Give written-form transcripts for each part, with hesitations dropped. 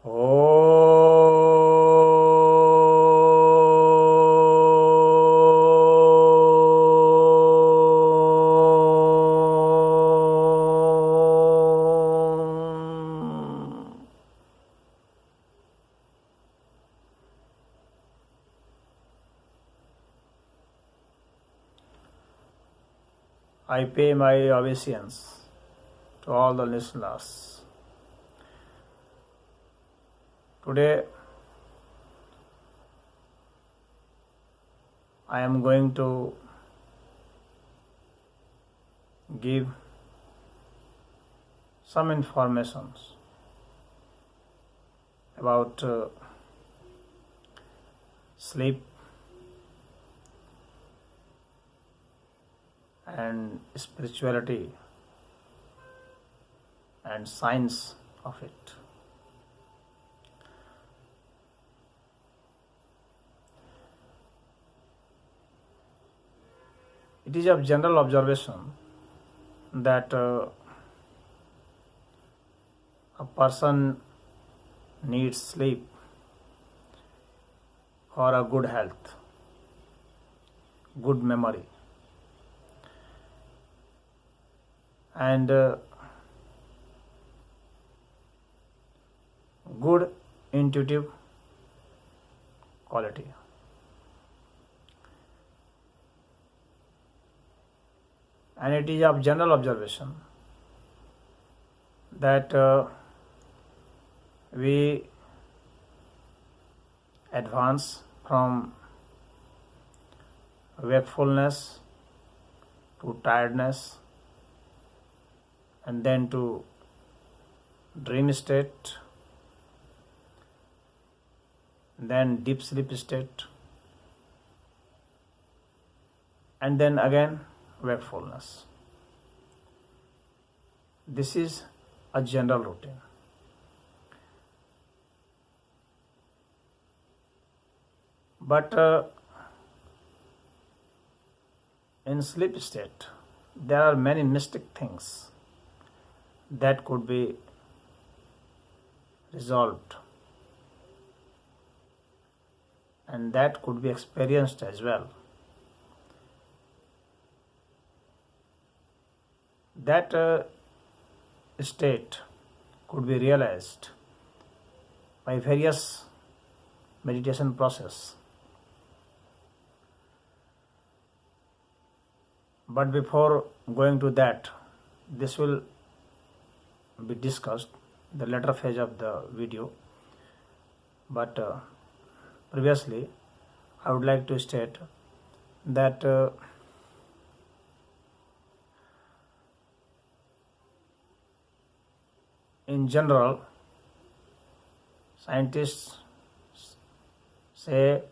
I pay my obeisance to all the listeners. Today, I am going to give some informations about sleep and spirituality and science of it. It is of general observation that a person needs sleep for a good health, good memory, and good intuitive quality. And it is of general observation that we advance from wakefulness to tiredness and then to dream state, then deep sleep state, and then again wakefulness. This is a general routine. But in sleep state, there are many mystic things that could be resolved and that could be experienced as well. That state could be realized by various meditation process. But before going to that, this will be discussed in the later phase of the video. But previously, I would like to state that in general, scientists say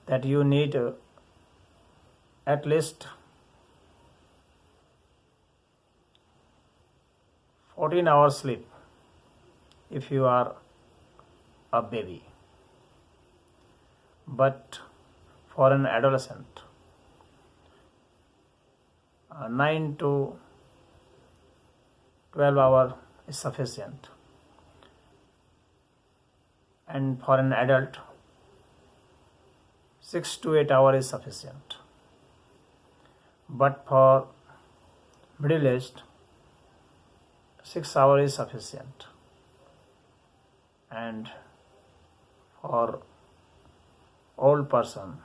that you need at least 14 hours sleep if you are a baby. But for an adolescent, 9 to 12 hours is sufficient. And for an adult, 6 to 8 hours is sufficient. But for middle-aged, 6 hours is sufficient. And for old person,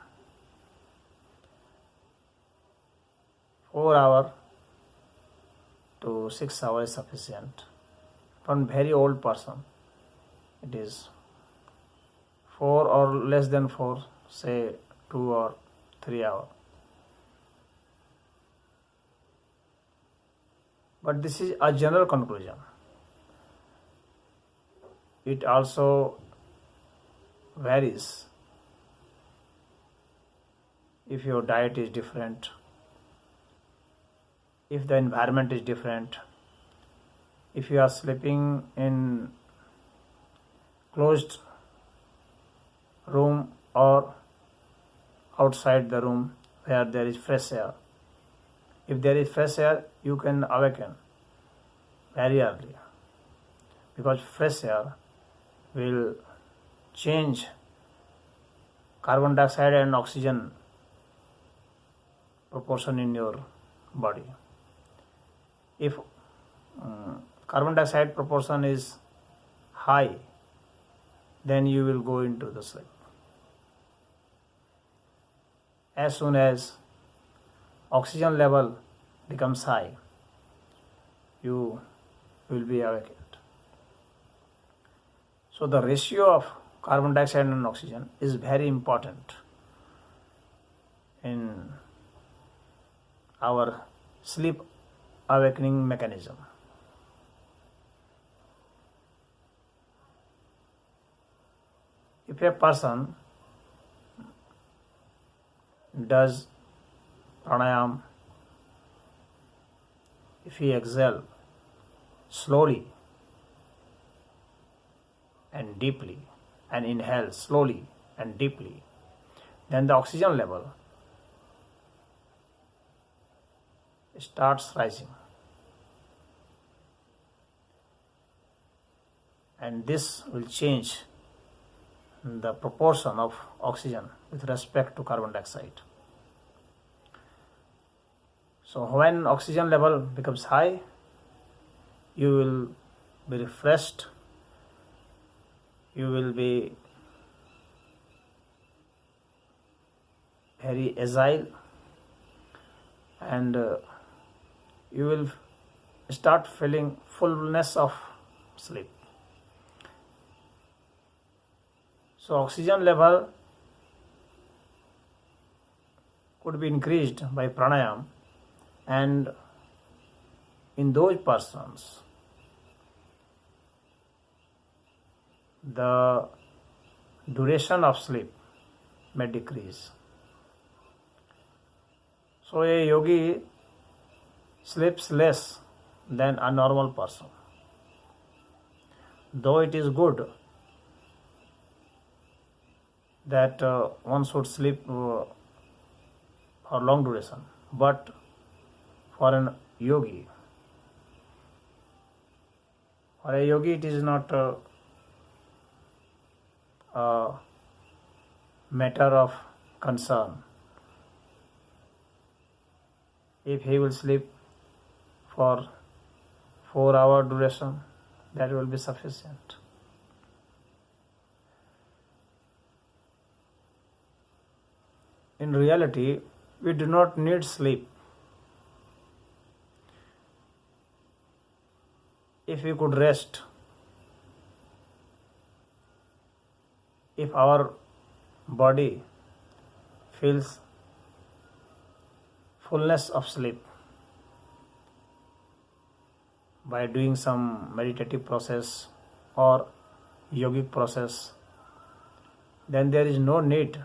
4 hours to 6 hours is sufficient. For a very old person, it is 4 or less than 4, say 2 or 3 hours. But this is a general conclusion. It also varies if your diet is different, if the environment is different, if you are sleeping in closed room or outside the room where there is fresh air. If there is fresh air, you can awaken very early, because fresh air will change carbon dioxide and oxygen proportion in your body. If carbon dioxide proportion is high, then you will go into the sleep. As soon as oxygen level becomes high, you will be awakened. So the ratio of carbon dioxide and oxygen is very important in our sleep awakening mechanism. If a person does pranayam, if he exhale slowly and deeply and inhale slowly and deeply, then the oxygen level starts rising. And this will change the proportion of oxygen with respect to carbon dioxide. So when oxygen level becomes high, you will be refreshed, you will be very agile, and you will start feeling fullness of sleep. So oxygen level could be increased by pranayam, and in those persons the duration of sleep may decrease. So a yogi sleeps less than a normal person. Though it is good that one should sleep for long duration, but for a yogi it is not a matter of concern. If he will sleep for 4-hour duration, that will be sufficient. In reality, we do not need sleep. If we could rest, if our body feels fullness of sleep by doing some meditative process or yogic process, then there is no need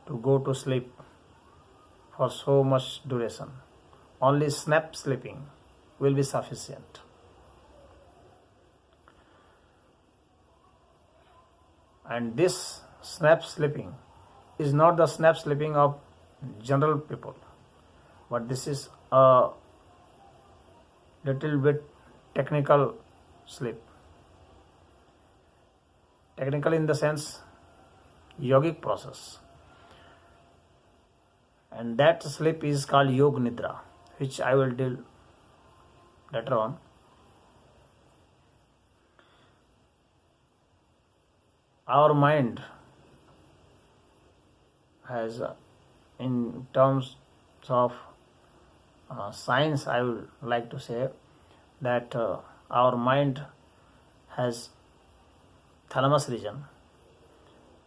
to go to sleep for so much duration. Only snap sleeping will be sufficient. And this snap sleeping is not the snap sleeping of general people, but this is a little bit technical sleep. Technical in the sense yogic process. And that sleep is called Yog Nidra, which I will deal later on. Our mind has, in terms of science, I would like to say that our mind has thalamus region,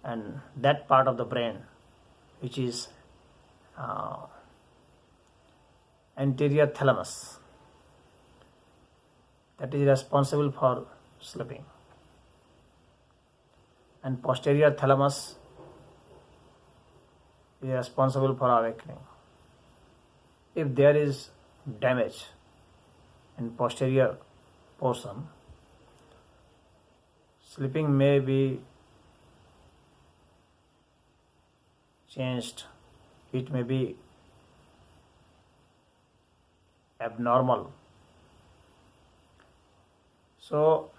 and that part of the brain which is anterior thalamus, that is responsible for sleeping, and posterior thalamus is responsible for awakening. If there is damage in posterior portion, sleeping may be changed, it may be abnormal. So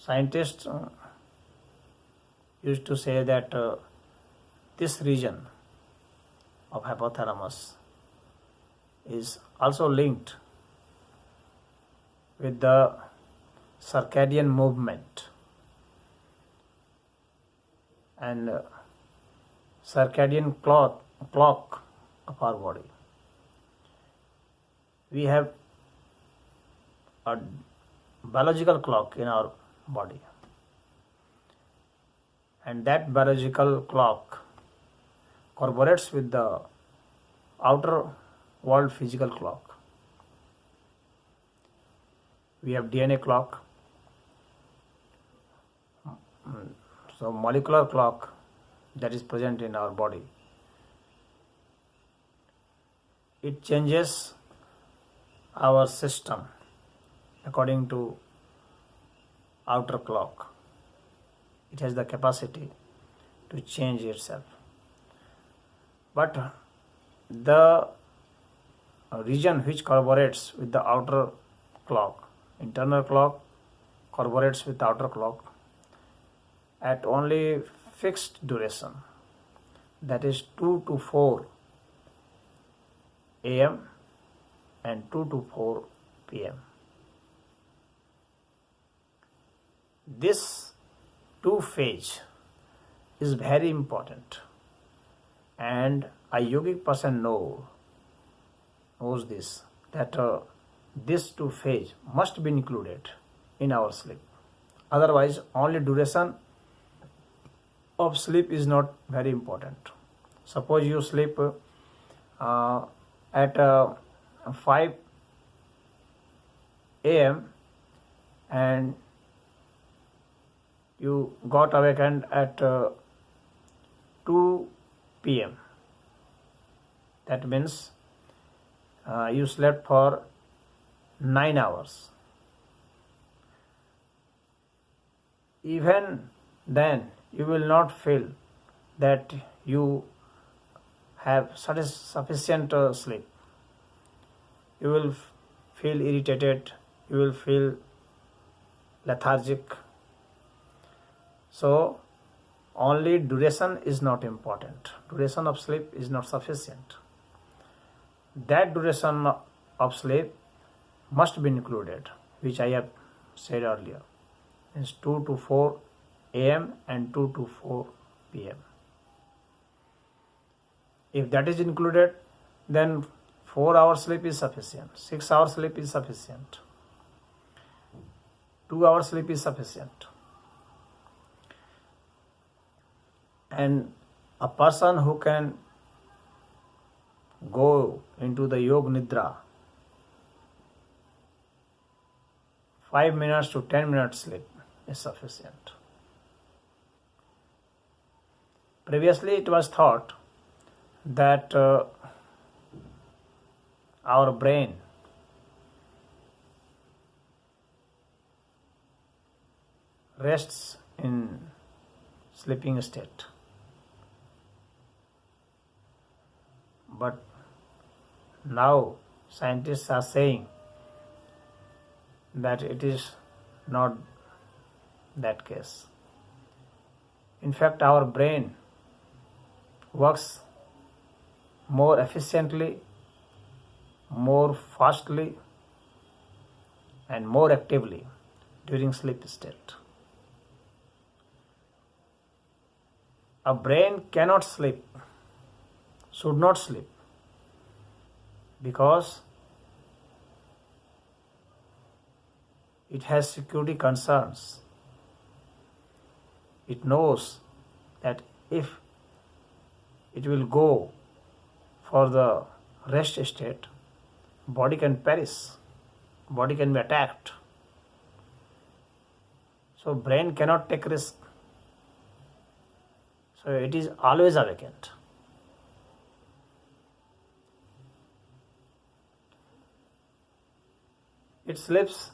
scientists used to say that this region of hypothalamus is also linked with the circadian movement and circadian clock of our body. We have a biological clock in our body, and that biological clock corroborates with the outer world physical clock. We have DNA clock, so molecular clock that is present in our body. It changes our system according to outer clock. It has the capacity to change itself. But the region which corroborates with the outer clock, internal clock corroborates with the outer clock at only fixed duration, that is 2 to 4 a.m. and 2 to 4 p.m. This two phase is very important, and a yogic person knows this, that this two phase must be included in our sleep. Otherwise, only duration of sleep is not very important. Suppose you sleep at 5 a.m. and you got awakened at 2 p.m. That means you slept for 9 hours. Even then, you will not feel that you have sufficient sleep. You will feel irritated, you will feel lethargic. So, only duration is not important. Duration of sleep is not sufficient. That duration of sleep must be included, which I have said earlier. It's 2 to 4 a.m. and 2 to 4 p.m. If that is included, then 4 hours sleep is sufficient, 6 hours sleep is sufficient, 2 hours sleep is sufficient. And a person who can go into the yoga nidra, 5 minutes to 10 minutes sleep is sufficient. Previously it was thought that our brain rests in sleeping state. But now scientists are saying that it is not that case. In fact, our brain works more efficiently, more fastly, and more actively during sleep state. A brain cannot sleep, should not sleep, because it has security concerns. It knows that if it will go for the rest state, body can perish, body can be attacked. So brain cannot take risk. So it is always awakened. It sleeps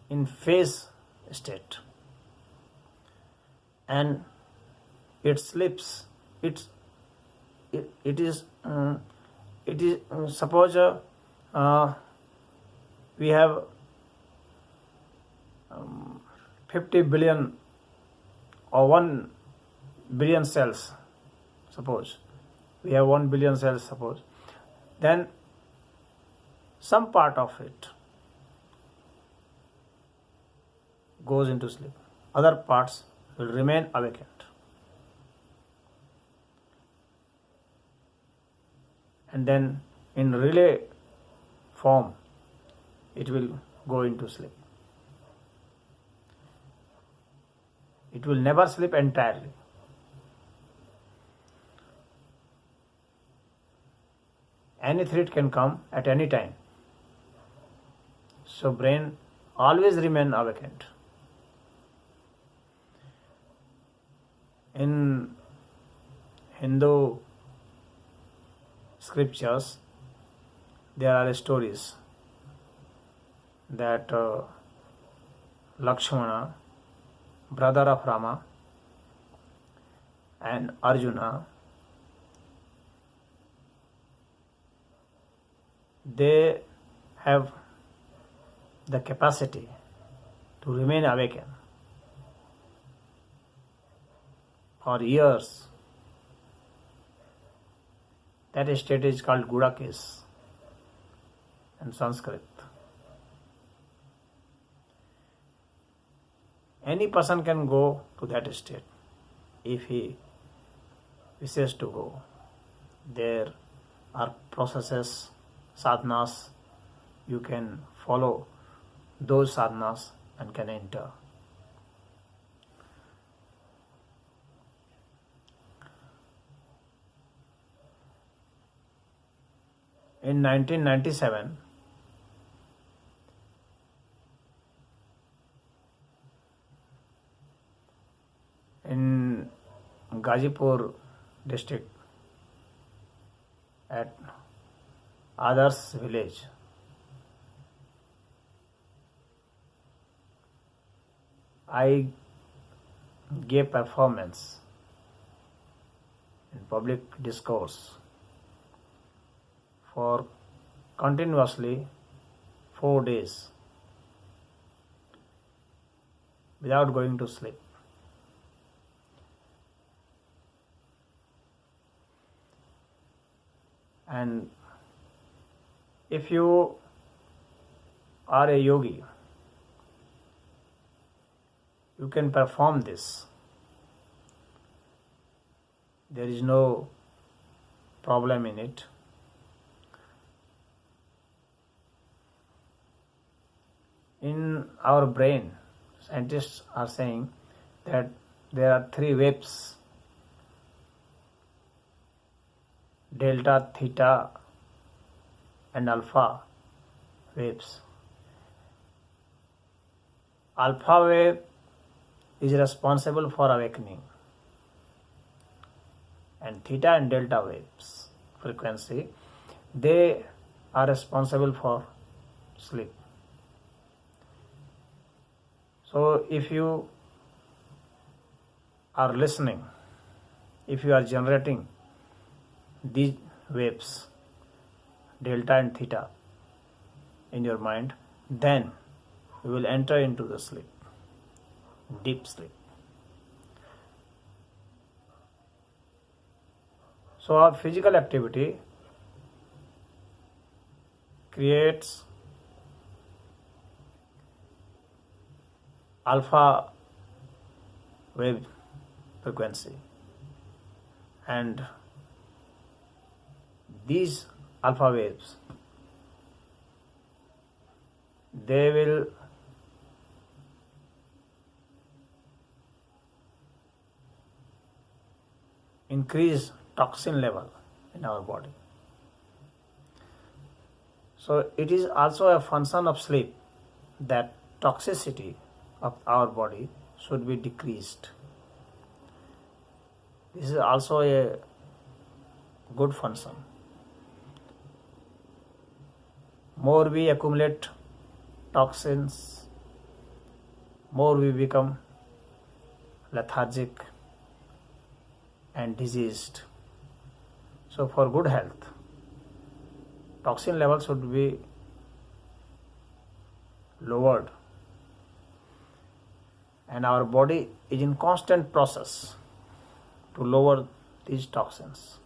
in phase state, and it sleeps. It is suppose we have 50 billion or 1 billion cells, suppose we have 1 billion cells, suppose, then some part of it goes into sleep, other parts will remain awakened. And then in relay form it will go into sleep. It will never sleep entirely. Any threat can come at any time. So brain always remain awakened. In Hindu scriptures, there are stories that Lakshmana, brother of Rama, and Arjuna, they have the capacity to remain awakened for years. That state is called Gudakes in Sanskrit. Any person can go to that state if he wishes to go. There are processes, sadhanas, you can follow those sadhanas and can enter. In 1997, in Gazipur district at Adarsh village, I gave performance in public discourse for continuously 4 days without going to sleep. And if you are a yogi, you can perform this. There is no problem in it. In our brain, scientists are saying that there are 3 waves: delta, theta, and alpha waves. Alpha wave is responsible for awakening, and theta and delta waves frequency, they are responsible for sleep. So if you are listening, if you are generating these waves, delta and theta, in your mind, then you will enter into the sleep, deep sleep. So our physical activity creates alpha wave frequency, and these alpha waves, they will increase toxin level in our body. So it is also a function of sleep that toxicity of our body should be decreased. This is also a good function. More we accumulate toxins, more we become lethargic and diseased. So for good health, toxin level should be lowered, and our body is in constant process to lower these toxins.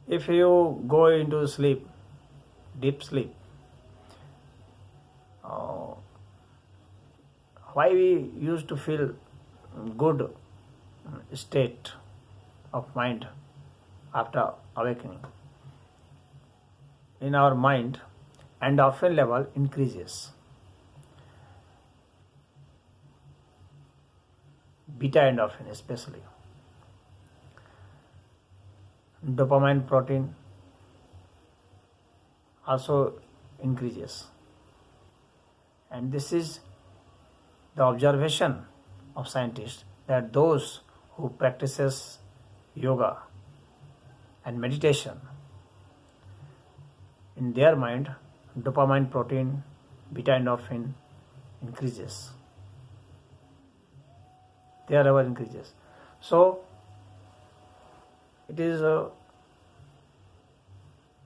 If you go into sleep, deep sleep, why we used to feel good state of mind after awakening? In our mind, endorphin level increases. Beta endorphin especially. Dopamine protein also increases. And this is the observation of scientists, that those who practices yoga and meditation, in their mind, dopamine protein, beta endorphin increases. Their level increases. So it is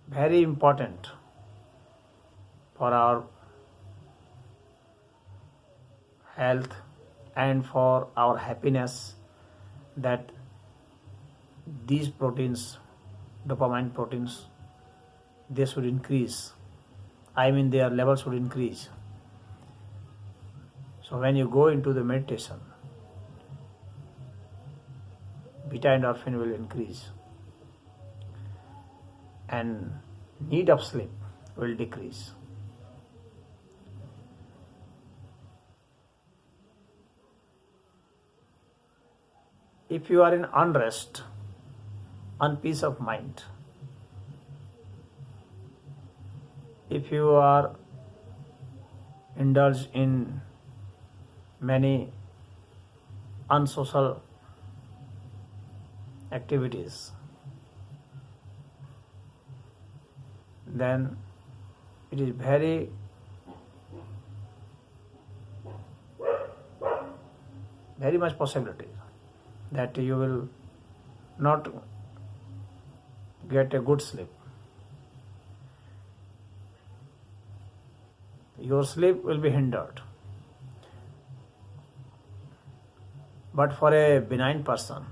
very important for our health and for our happiness that these proteins, dopamine proteins, they should increase. Their level should increase. So when you go into the meditation, beta endorphin will increase and need of sleep will decrease. If you are in unrest, unpeace of mind, if you are indulged in many unsocial activities, then it is very much possibility that you will not get a good sleep. Your sleep will be hindered. But for a benign person,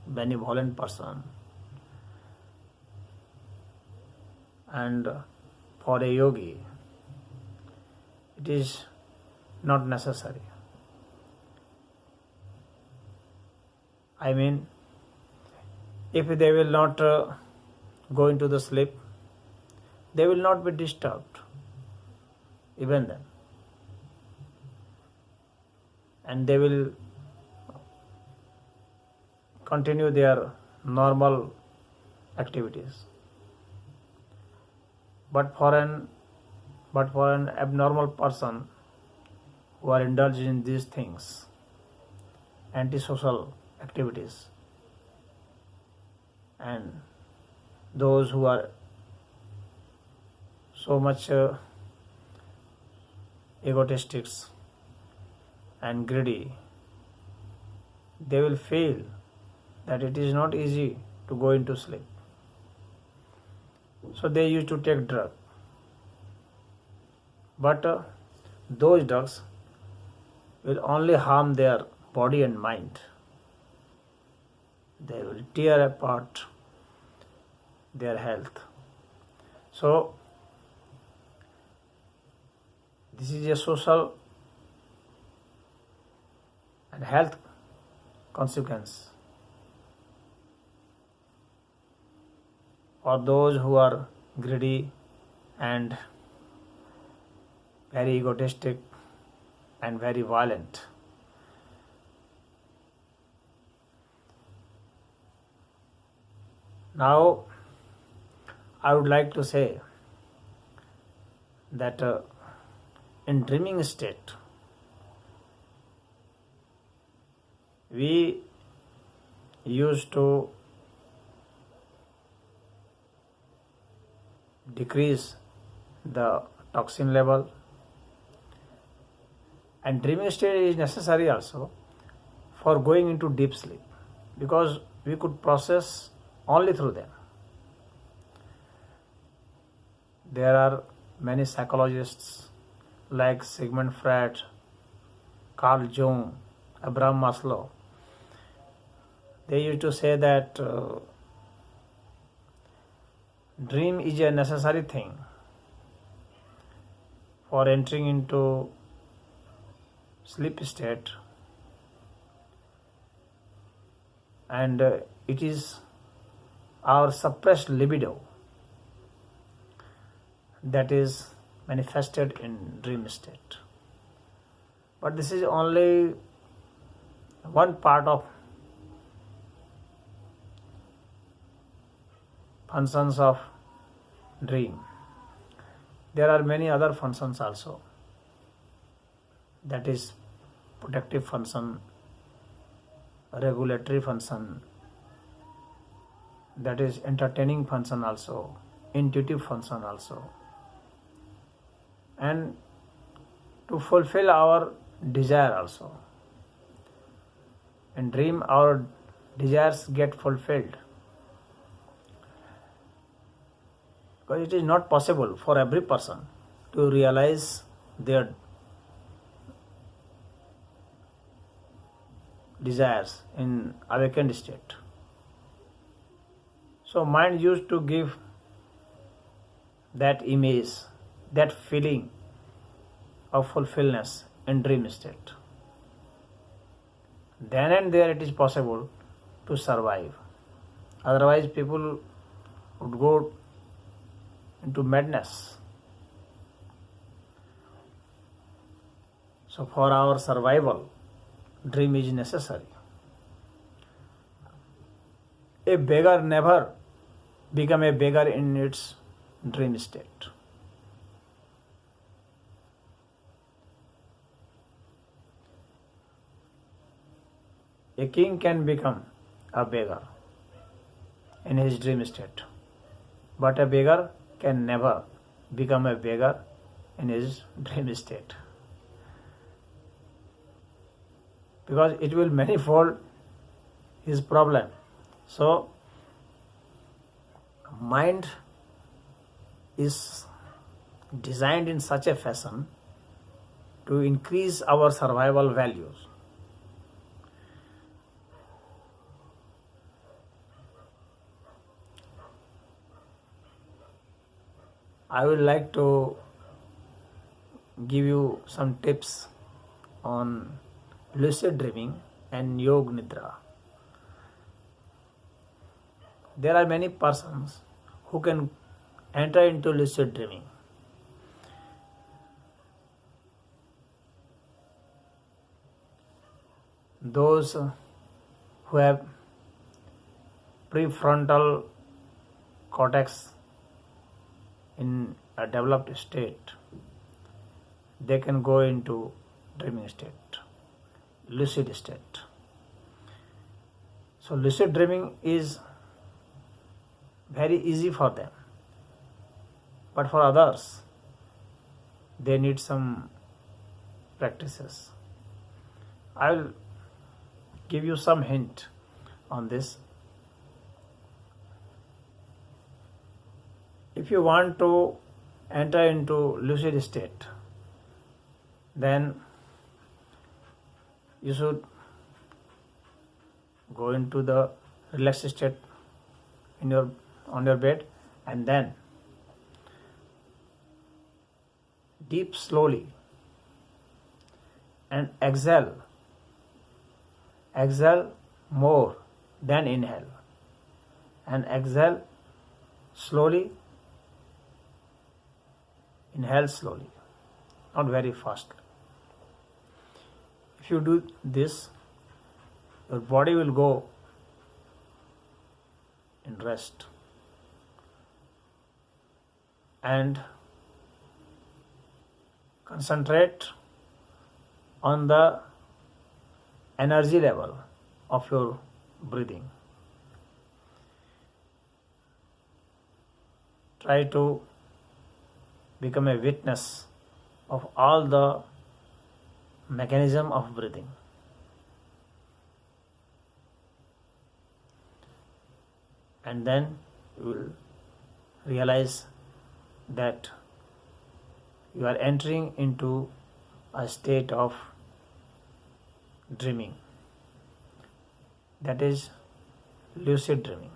benevolent person, and for a yogi, it is not necessary. If they will not go into the sleep, they will not be disturbed, even then. And they will continue their normal activities. But for an abnormal person who are indulged in these things, antisocial activities, and those who are so much egotistics and greedy, they will feel that it is not easy to go into sleep. So they used to take drug. But those drugs will only harm their body and mind. They will tear apart their health. So this is a social and health consequence for those who are greedy and very egotistic and very violent. Now, I would like to say that in dreaming state, we used to decrease the toxin level, and dreaming state is necessary also for going into deep sleep, because we could process only through them. there are many psychologists like Sigmund Freud, Carl Jung, Abraham Maslow. They used to say that dream is a necessary thing for entering into sleep state, and it is our suppressed libido that is manifested in dream state. But this is only one part of functions of dream. There are many other functions also. That is protective function, regulatory function, that is entertaining function also, intuitive function also. And to fulfill our desire also. In dream our desires get fulfilled. Because it is not possible for every person to realize their desires in awakened state. So mind used to give that image, that feeling of fulfillment in dream state. Then and there it is possible to survive. Otherwise people would go into madness. So for our survival, dream is necessary. A beggar never become a beggar in its dream state. A king can become a beggar in his dream state, but a beggar can never become a beggar in his dream state, because it will manifold his problem. So mind is designed in such a fashion to increase our survival values. I would like to give you some tips on lucid dreaming and Yog Nidra. There are many persons who can enter into lucid dreaming. Those who have prefrontal cortex in a developed state, they can go into dreaming state, lucid state. So lucid dreaming is very easy for them, but for others they need some practices. I will give you some hint on this. If you want to enter into lucid state, then you should go into the relaxed state on your bed, and then deep slowly and exhale more than inhale, and exhale slowly, inhale slowly, not very fast. If you do this, your body will go in rest, and concentrate on the energy level of your breathing. Try to become a witness of all the mechanism of breathing. And then you will realize that you are entering into a state of dreaming. That is lucid dreaming.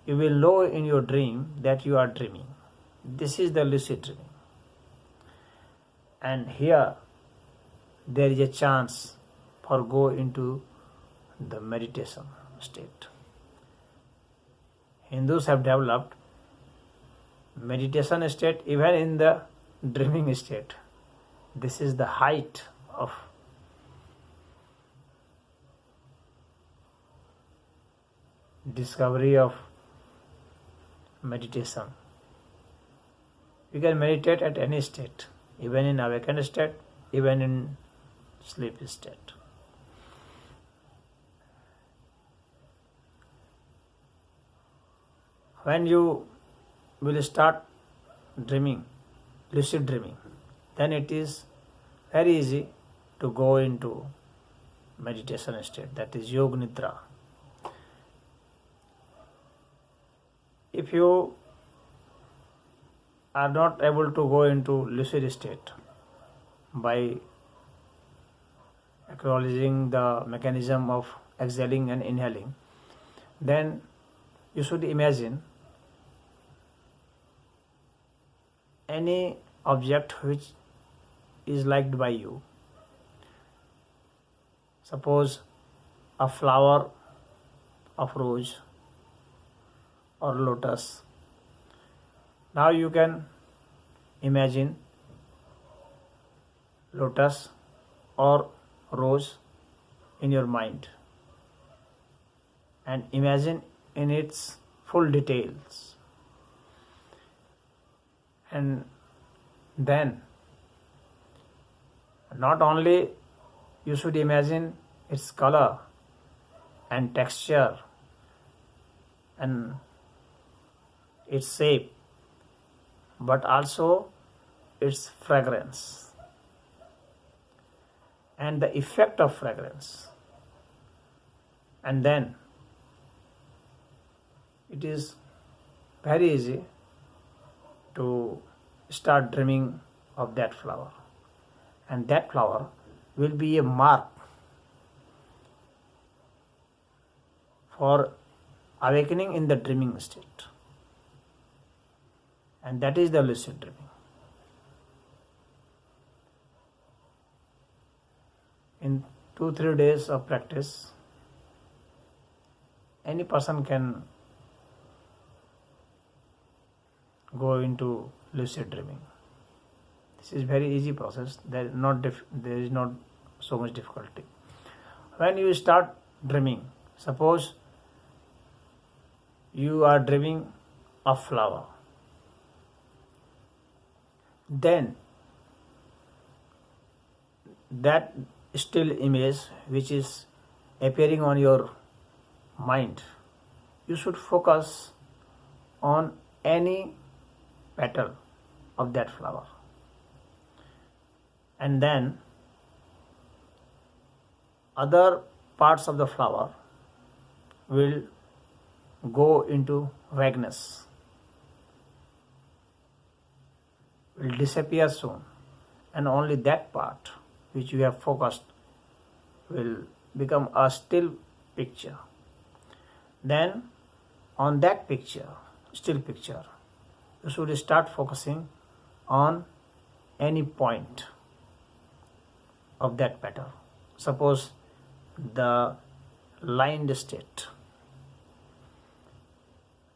You will know in your dream that you are dreaming. This is the lucid dreaming. And here there is a chance for go into the meditation state. Hindus have developed meditation state even in the dreaming state. This is the height of discovery of meditation. You can meditate at any state, even in awakened state, even in sleep state. When you will start dreaming, lucid dreaming, then it is very easy to go into meditation state, that is Yoga Nidra. If you are not able to go into lucid state by acknowledging the mechanism of exhaling and inhaling, then you should imagine any object which is liked by you. Suppose a flower of rose or lotus. Now you can imagine lotus or rose in your mind and imagine in its full details. And then not only you should imagine its color and texture and its shape, but also its fragrance and the effect of fragrance. And then it is very easy to start dreaming of that flower, and that flower will be a mark for awakening in the dreaming state, and that is the lucid dreaming. In 2-3 days of practice, any person can go into lucid dreaming. This is very easy process. There is not so much difficulty. When you start dreaming, suppose you are dreaming of flower, then that still image which is appearing on your mind, you should focus on any petal of that flower, and then other parts of the flower will go into vagueness, will disappear soon, and only that part which you have focused will become a still picture. Then on that picture, still picture, you should start focusing on any point of that petal. Suppose the lined state,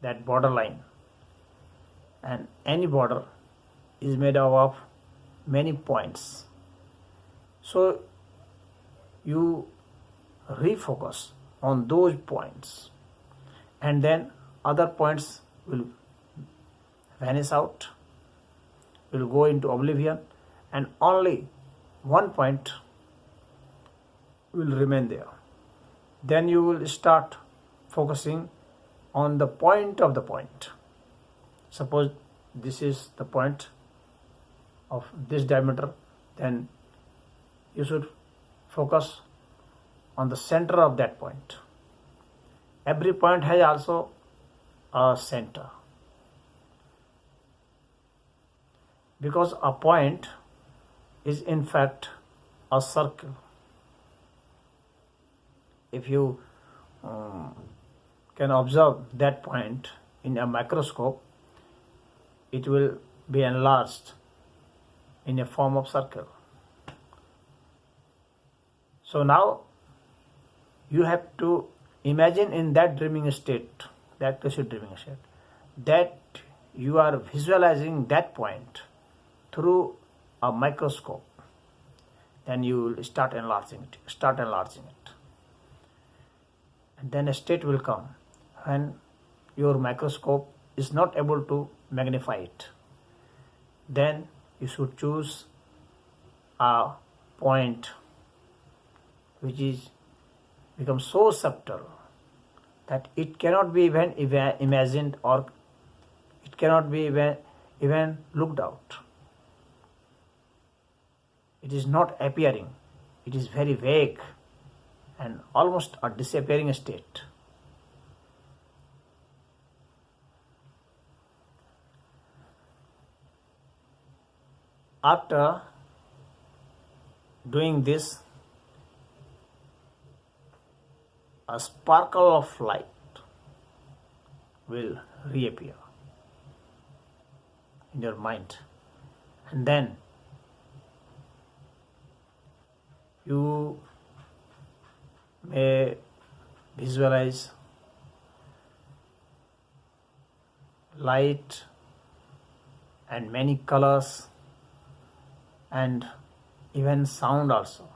that border line, and any border is made up of many points. So you refocus on those points, and then other points will vanish out, will go into oblivion, and only one point will remain there. Then you will start focusing on the point of the point. Suppose this is the point of this diameter, then you should focus on the center of that point. Every point has also a center. because a point is in fact a circle. If you can observe that point in a microscope, it will be enlarged in a form of circle. So now you have to imagine in that dreaming state, that lucid dreaming state, that you are visualizing that point through a microscope. Then you will start enlarging it. And then a state will come when your microscope is not able to magnify it. Then you should choose a point which is becomes so subtle that it cannot be even imagined, or it cannot be even looked out. It is not appearing. It is very vague and almost a disappearing state. After doing this, a sparkle of light will reappear in your mind, and then you may visualize light and many colors and even sound also.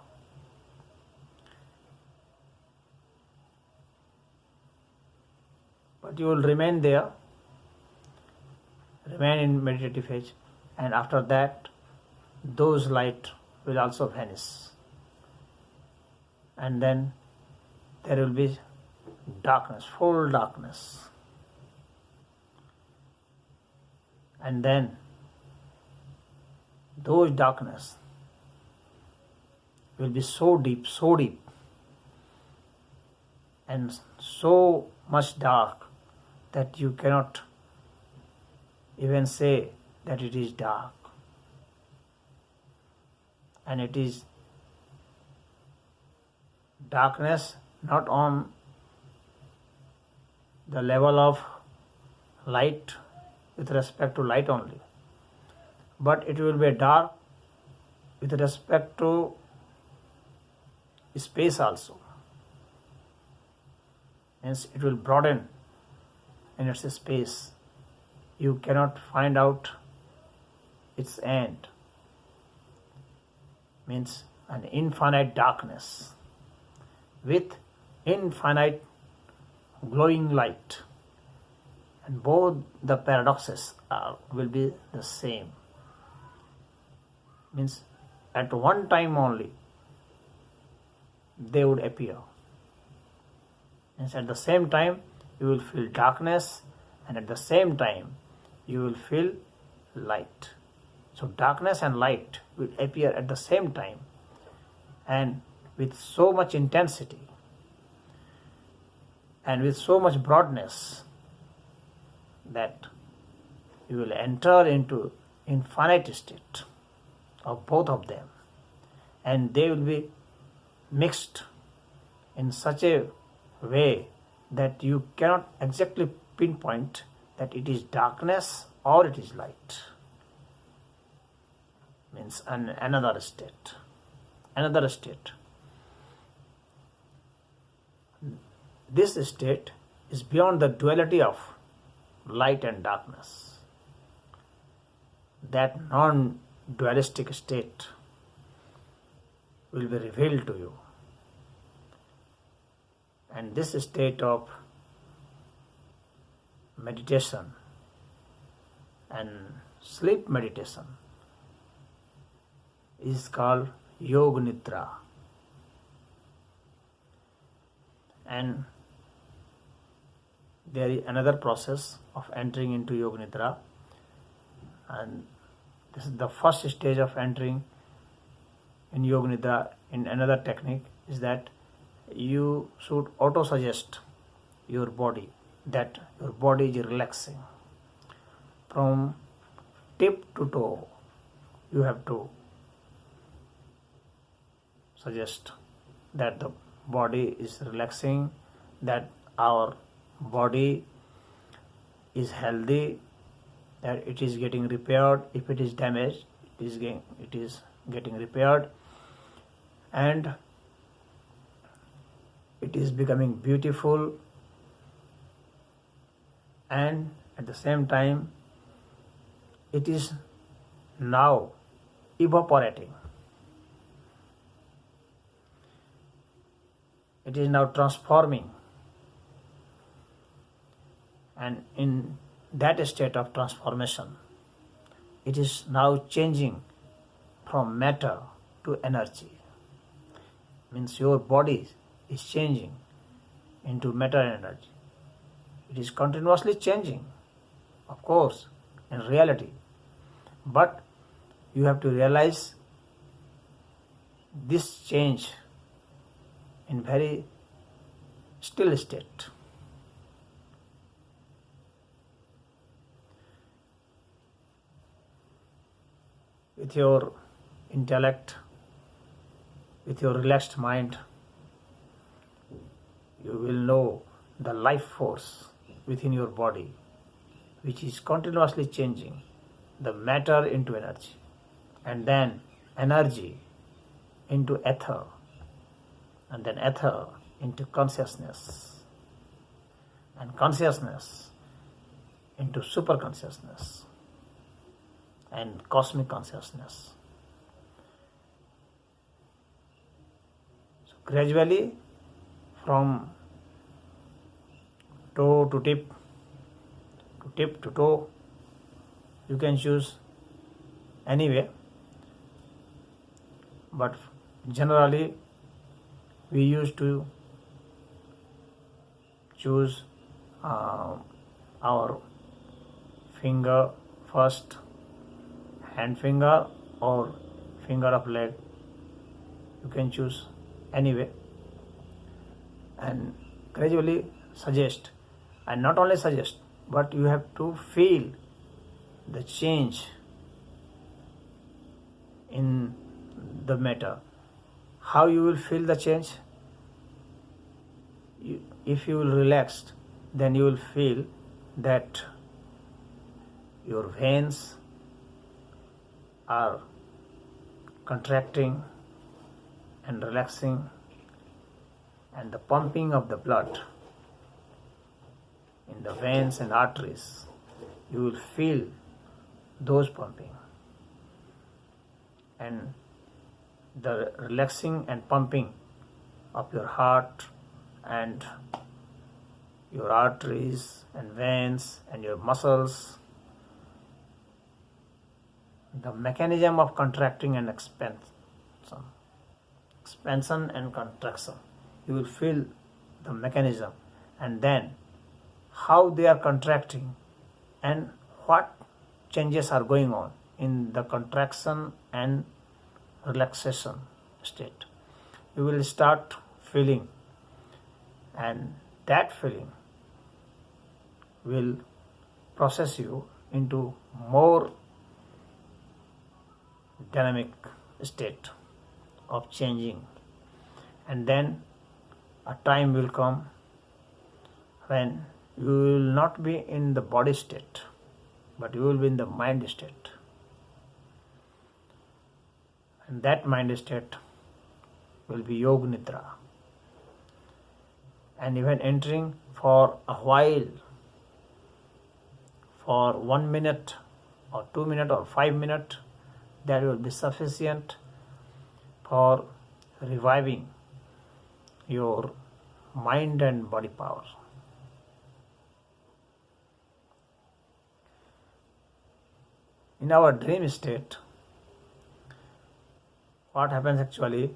But you will remain there, remain in meditative phase, and after that those light will also vanish, and then there will be darkness, full darkness, and then those darkness will be so deep and so much dark that you cannot even say that it is dark. And it is darkness not on the level of light with respect to light only, but it will be dark with respect to space also. Hence it will broaden in its space. You cannot find out its end. Means an infinite darkness with infinite glowing light, and both the paradoxes will be the same. Means at one time only they would appear. Means at the same time you will feel darkness, and at the same time you will feel light. So darkness and light will appear at the same time, and with so much intensity and with so much broadness that you will enter into infinite state of both of them, and they will be mixed in such a way that you cannot exactly pinpoint that it is darkness or it is light. Means another state. This state is beyond the duality of light and darkness. That non-dualistic state will be revealed to you. And this state of meditation and sleep meditation is called Yoga Nidra. And there is another process of entering into Yoga Nidra, and this is the first stage of entering in Yoga Nidra. In another technique is that you should auto-suggest your body that your body is relaxing from tip to toe. you have to suggest that the body is relaxing, that our body is healthy, that it is getting repaired. If it is damaged, it is getting repaired, and it is becoming beautiful, and at the same time it is now evaporating. It is now transforming, and in that state of transformation, it is now changing from matter to energy. Means your body is changing into matter and energy. It is continuously changing, of course, in reality. But you have to realize this change in very still state. With your intellect, with your relaxed mind, you will know the life force within your body, which is continuously changing the matter into energy, and then energy into ether, and then ether into consciousness, and consciousness into super consciousness and cosmic consciousness. So gradually, from toe to tip to toe, you can choose anyway, but generally we used to choose our finger first, hand finger or finger of leg. You can choose anyway, and gradually suggest, and not only suggest, but you have to feel the change in the matter. How you will feel the change? If you will relax, then you will feel that your veins are contracting and relaxing, and the pumping of the blood in the veins and arteries, you will feel those pumping, and the relaxing and pumping of your heart and your arteries and veins and your muscles, the mechanism of contracting and expansion and contraction. You will feel the mechanism, and then how they are contracting and what changes are going on in the contraction and relaxation state. You will start feeling, and that feeling will process you into more dynamic state of changing, and then a time will come when you will not be in the body state, but you will be in the mind state, and that mind state will be Yoga Nidra. And even entering for a while, for 1 minute or 2 minutes or 5 minutes, that will be sufficient for reviving your mind and body power. In our dream state, what happens actually,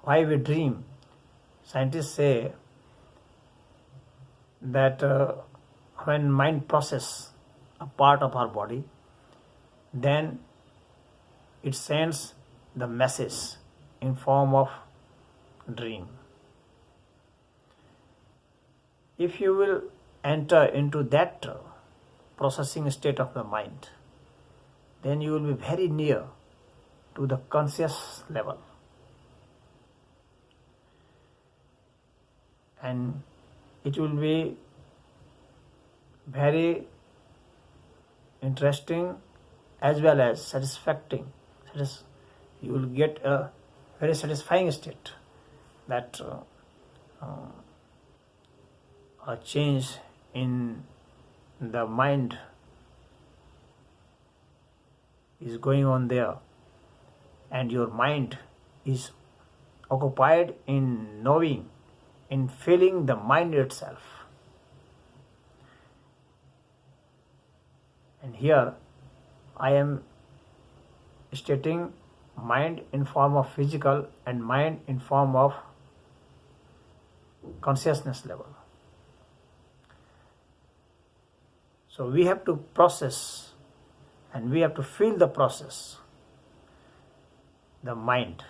why we dream? Scientists say that when mind processes a part of our body, then it sends the message in form of dream. If you will enter into that processing state of the mind, then you will be very near to the conscious level. And it will be very interesting as well as satisfying. You will get a very satisfying state that a change in the mind is going on there, and your mind is occupied in knowing, in feeling the mind itself. And here I am stating mind in form of physical and mind in form of consciousness level. So we have to process and we have to feel the process, the mind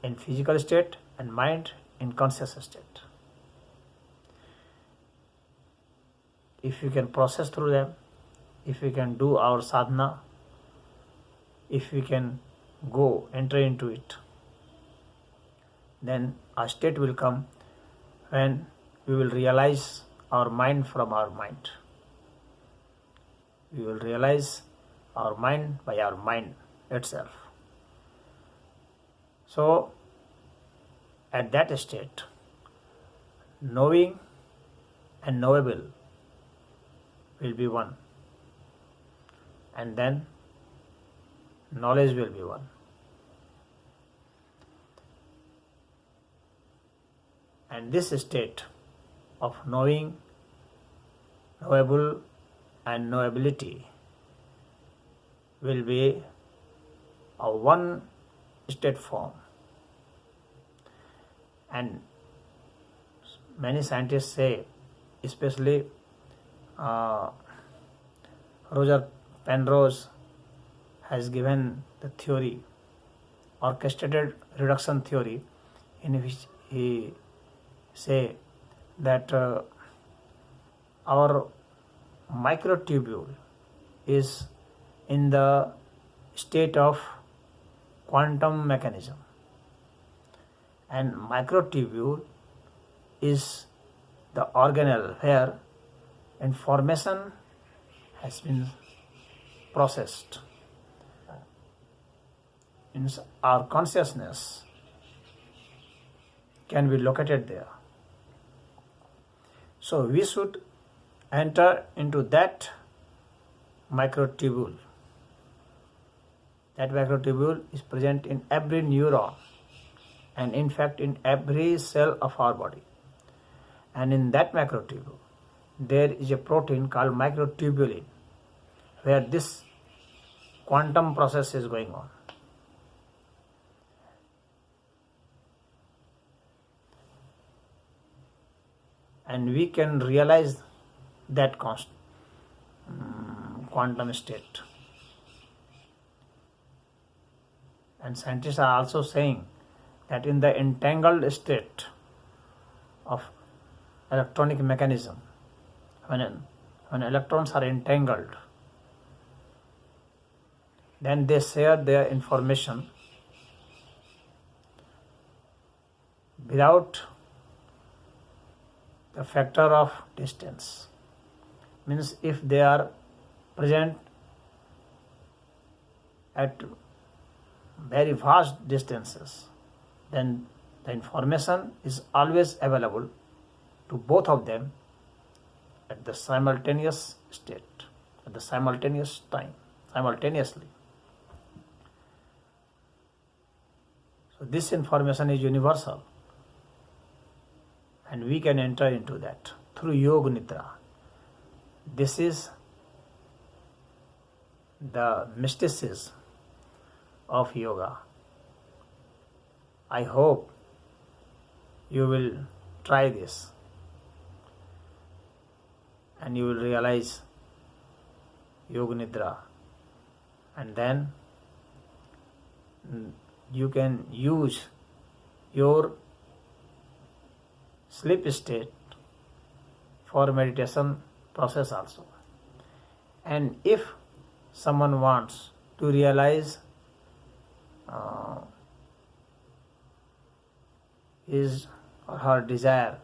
in physical state and mind in conscious state. If we can process through them, if we can do our sadhana, if we can enter into it, then a state will come when we will realize our mind from our mind. We will realize our mind by our mind itself. So, at that state, knowing and knowable will be one, and then knowledge will be one. And this state of knowing, knowable, and knowability will be a one state form. And many scientists say, especially Roger Penrose has given the theory, orchestrated reduction theory, in which he say that our microtubule is in the state of quantum mechanism, and microtubule is the organelle where information has been processed. Means our consciousness can be located there. So we should enter into that microtubule. That microtubule is present in every neuron and in fact in every cell of our body. And in that microtubule, there is a protein called microtubulin, where this quantum process is going on. And we can realize that quantum state. And scientists are also saying that in the entangled state of electronic mechanism, when electrons are entangled, then they share their information without the factor of distance. Means if they are present at very vast distances, then the information is always available to both of them at the simultaneous state, at the simultaneous time, simultaneously. So this information is universal, and we can enter into that through Yoga Nidra. This is the mysticism of yoga. I hope you will try this and you will realize Yoga Nidra, and then you can use your sleep state for meditation process also. And if someone wants to realize uh, his or her desire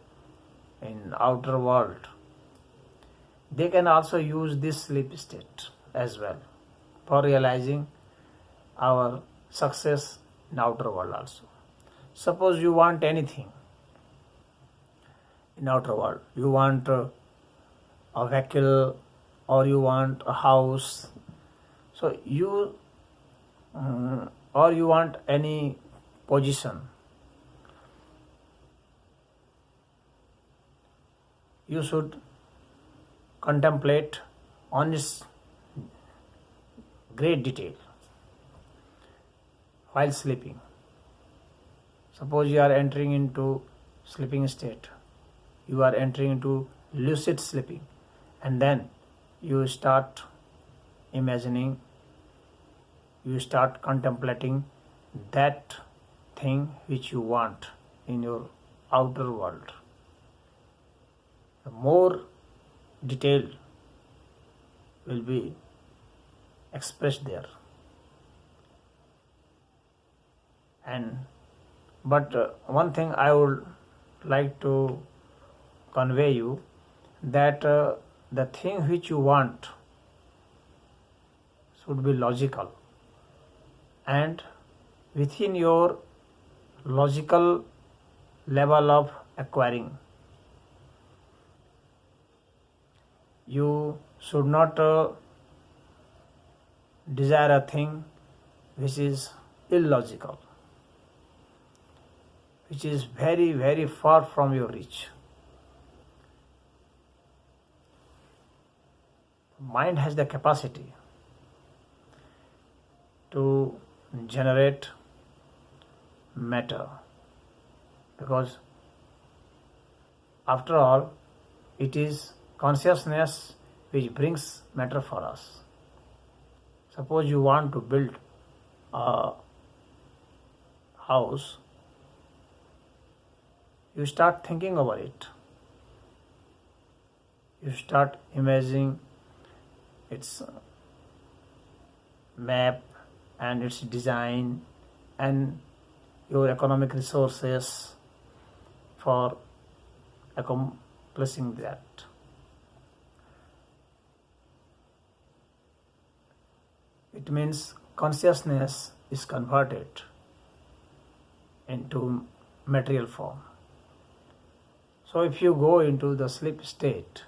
in outer world, they can also use this sleep state as well for realizing our success in outer world also. Suppose you want anything in outer world, you want a vehicle or you want a house, so you or you want any position, you should contemplate on its great detail while sleeping. Suppose you are entering into sleeping state, you are entering into lucid sleeping, and then you start imagining, you start contemplating that thing which you want in your outer world. The more detail will be expressed there. But one thing I would like to convey you, that the thing which you want should be logical, and within your logical level of acquiring, you should not desire a thing which is illogical, which is very, very far from your reach. Mind has the capacity to generate matter, because after all, it is consciousness which brings matter for us. Suppose you want to build a house, you start thinking over it. You start imagining its map and its design and your economic resources for accomplishing that. It means consciousness is converted into material form. So if you go into the sleep state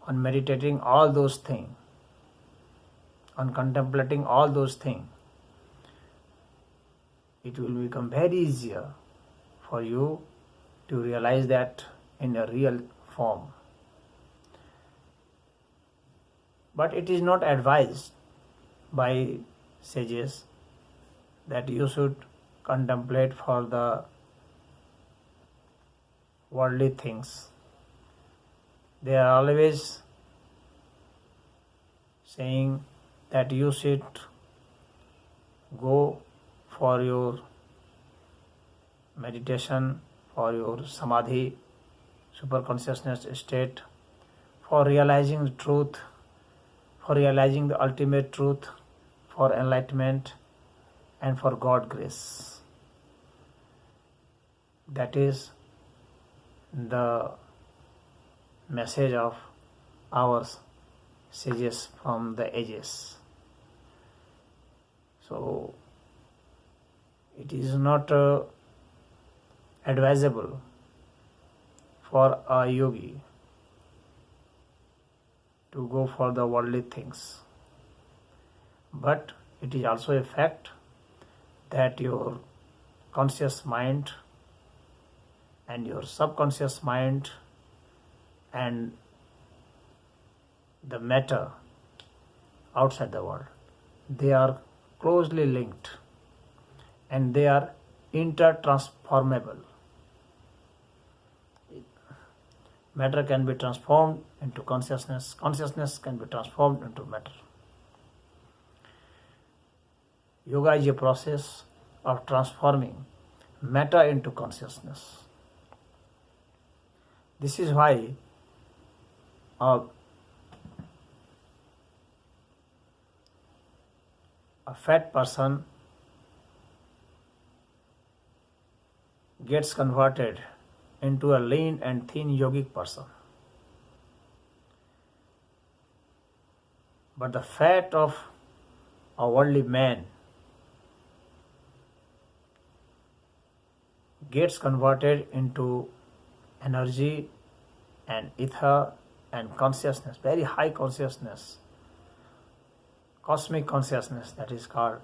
on meditating all those things, on contemplating all those things, it will become very easier for you to realize that in a real form. But it is not advised by sages that you should contemplate for the worldly things. They are always saying that you should go for your meditation, for your samadhi, super consciousness state, for realizing the truth, for realizing the ultimate truth, for enlightenment, and for God grace. That is the message of our sages from the ages. So it is not advisable for a yogi to go for the worldly things. But it is also a fact that your conscious mind and your subconscious mind and the matter outside the world, they are closely linked and they are intertransformable. Matter can be transformed into consciousness, consciousness can be transformed into matter. Yoga is a process of transforming matter into consciousness. This is why a fat person gets converted into a lean and thin yogic person. But the fat of a worldly man gets converted into energy and ether and consciousness, very high consciousness, cosmic consciousness, that is called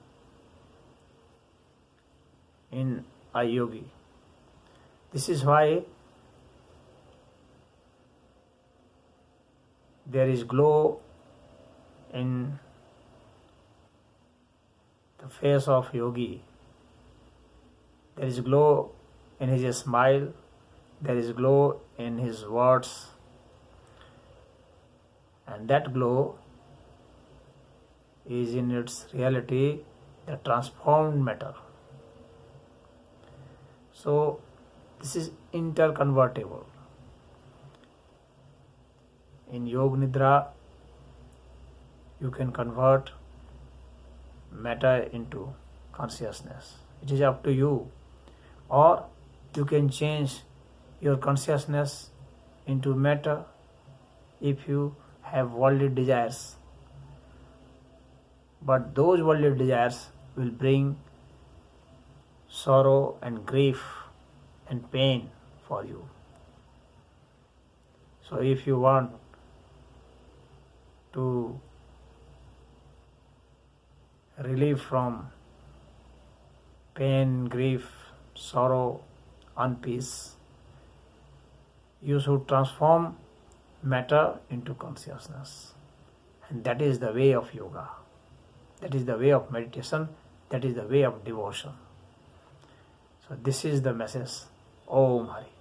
in a yogi. This is why there is glow in the face of yogi. There is glow in his smile. There is glow in his words. And that glow is in its reality the transformed matter. So this is interconvertible. In Yoga Nidra, you can convert matter into consciousness. It is up to you. Or you can change your consciousness into matter if you have worldly desires. But those worldly desires will bring sorrow and grief and pain for you. So if you want to relieve from pain, grief, sorrow, unpeace, you should transform matter into consciousness. And that is the way of yoga. That is the way of meditation. That is the way of devotion. So this is the message. Om Hari.